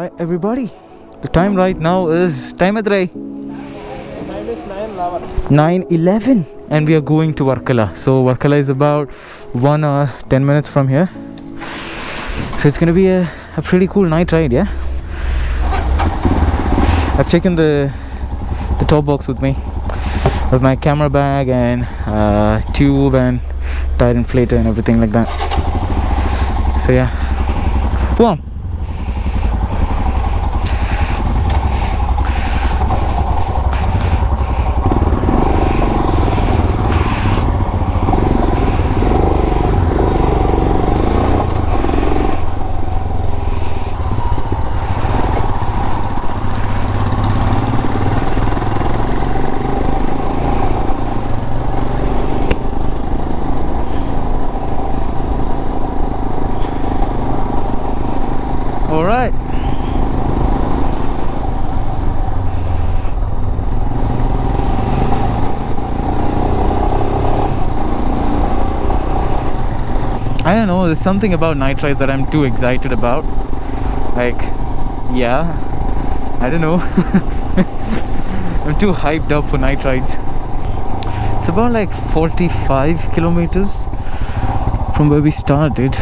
Hi everybody. The time right now is time at 9:11 and we are going to Varkala. So Varkala is about 1 hour 10 minutes from here. So it's gonna be a pretty cool night ride, yeah. I've taken the top box with me, with my camera bag and tube and tire inflator and everything like that. So yeah, come on. Alright. I don't know, there's something about night rides that I'm too excited about. Like, yeah, I don't know. I'm too hyped up for night rides. It's about like 45 kilometers from where we started.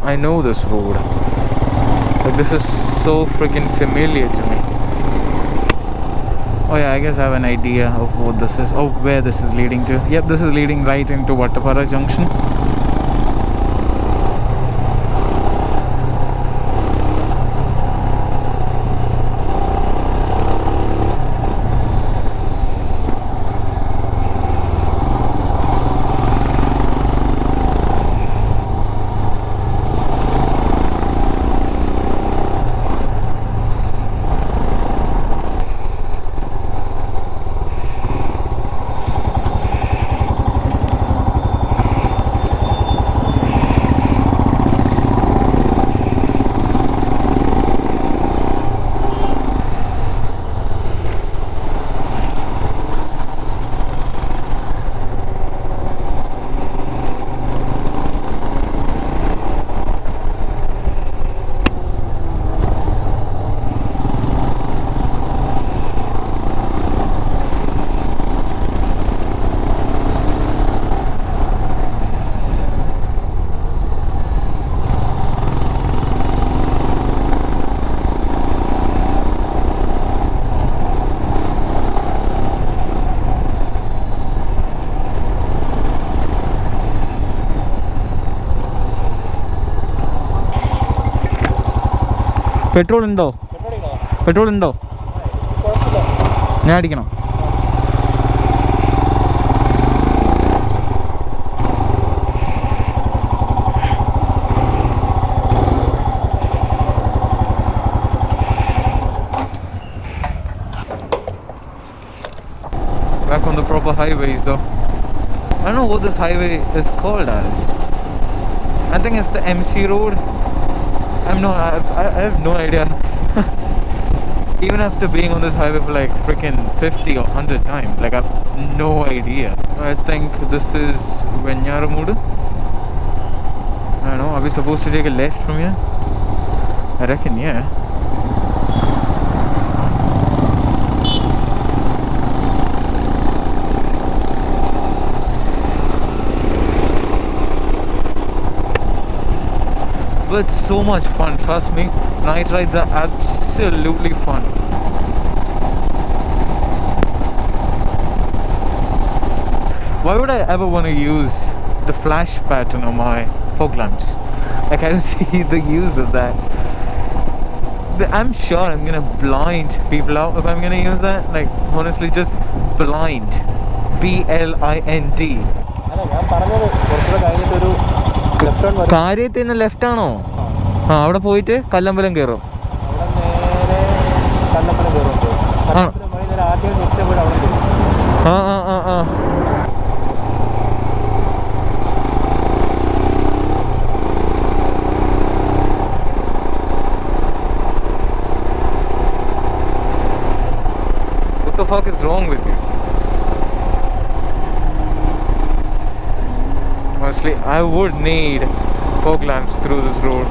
I know this road. Like, this is so freaking familiar to me. Oh yeah, I guess I have an idea of what this is. Oh, where this is leading to. Yep, this is leading right into Vattapara Junction. Petrol ഉണ്ടോ? Petrol ഉണ്ടോ? ഞാൻ അടിക്കണം. Back on the proper highways though. I don't know what this highway is called as. I think it's the MC road. I have no idea. Even after being on this highway for like freaking 50 or 100 times, like I have no idea. I think this is Venyaramudu. I don't know, are we supposed to take a left from here? I reckon, yeah. But it's so much fun, trust me. Night rides are absolutely fun. Why would I ever want to use the flash pattern on my fog lamps? Like, I don't see the use of that. But I'm sure I'm gonna blind people out if I'm gonna use that. Like, honestly, just blind. BLIND. കാര്യത്തിൽ നിന്ന് left ആണോ? ആ, അവിടെ പോയിട്ട് കല്ലമ്പലം കയറും. ആ ആ ആ ആ. What the fuck is wrong with you? Honestly, I would need fog lamps through this road.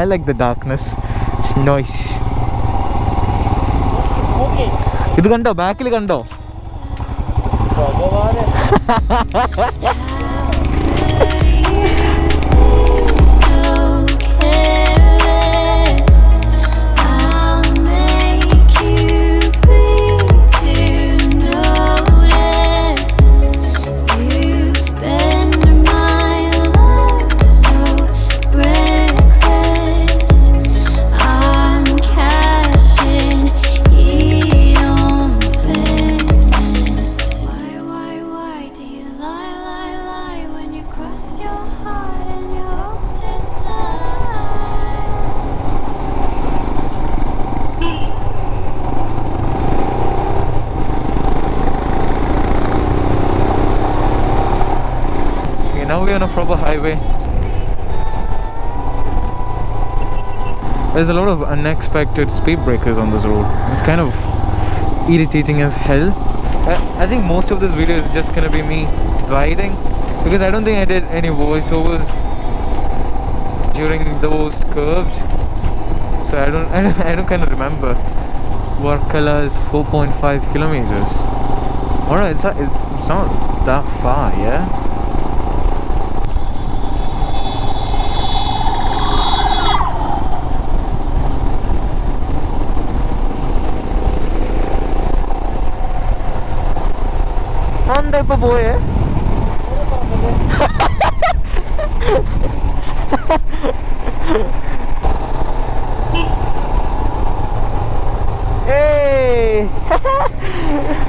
I like the darkness. It's nice. ഇത് കണ്ടോ? ബാക്കിൽ കണ്ടോ? Now we're on a proper highway. There's a lot of unexpected speed breakers on this road. It's kind of irritating as hell. I think most of this video is just gonna be me riding, because I don't think I did any voiceovers during those curves, so I don't kind of remember. Varkala is 4.5 kilometers. Alright, it's not that far, yeah. ഇപ്പൊ പോയേ Hey!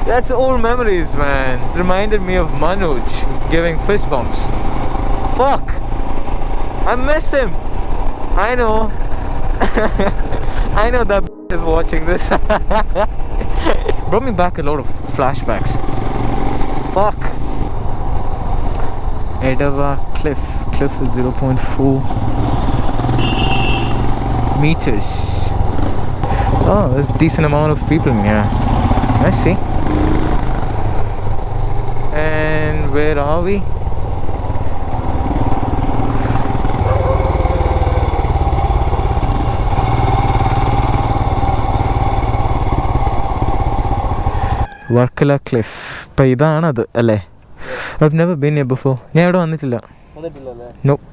That's old memories, man. Reminded me of Manoj giving fist bumps. Fuck! I miss him. I know. I know that is watching this. Brought me back a lot of flashbacks. Fuck. Edava Cliff. Cliff is 0.4 meters. Oh, there's a decent amount of people in here. I see. And where are we? Varkala Cliff. ഇപ്പം ഇതാണത് അല്ലേ? I've never been here before. ഞാൻ ഇവിടെ വന്നിട്ടില്ല. Nope.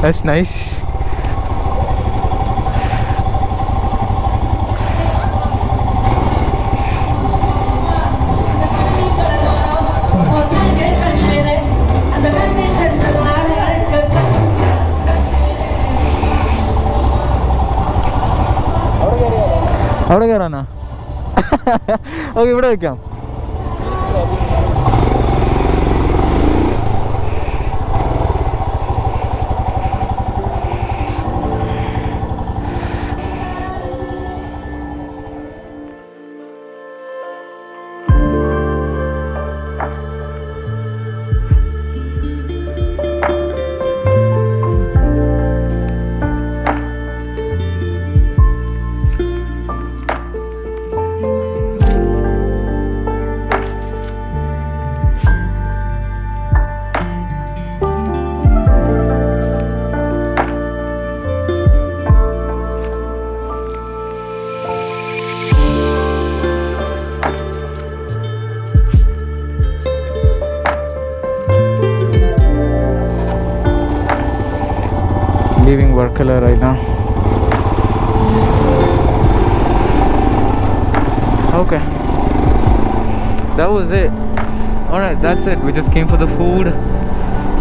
That's nice. അവിടെ കയറാനാ? Okay, ഇവിടെ വെക്കാം. Leaving Varkala right now. Okay, that was it. Alright, that's it. We just came for the food,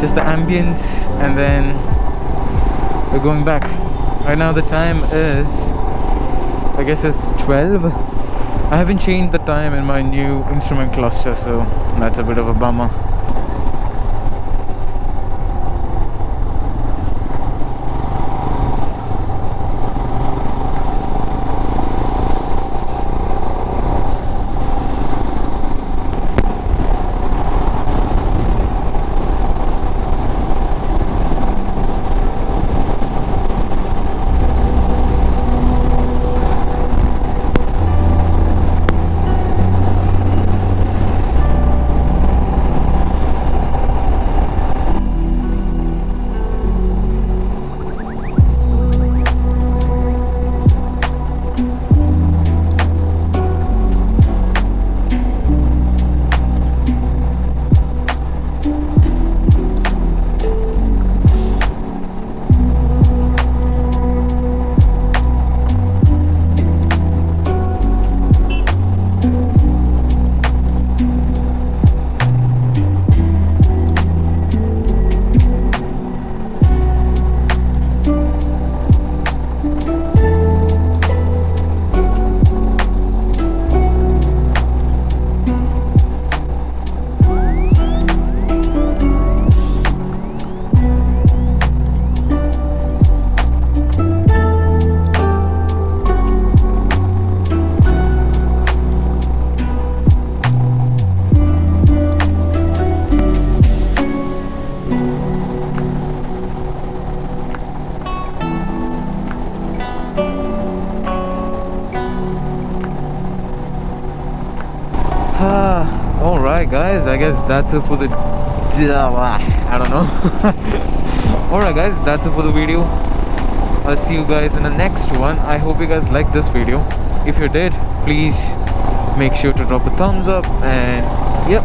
just the ambience, and then we're going back. Right now the time is, I guess it's 12. I haven't changed the time in my new instrument cluster, so that's a bit of a bummer. Alright guys, I guess that's it for the I don't know. Alright guys, that's it for the video. I'll see you guys in the next one. I hope you guys liked this video. If you did, please make sure to drop a thumbs up, and yep,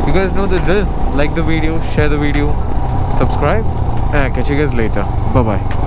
you guys know the drill. Like the video, share the video, subscribe, and I'll catch you guys later. Bye bye.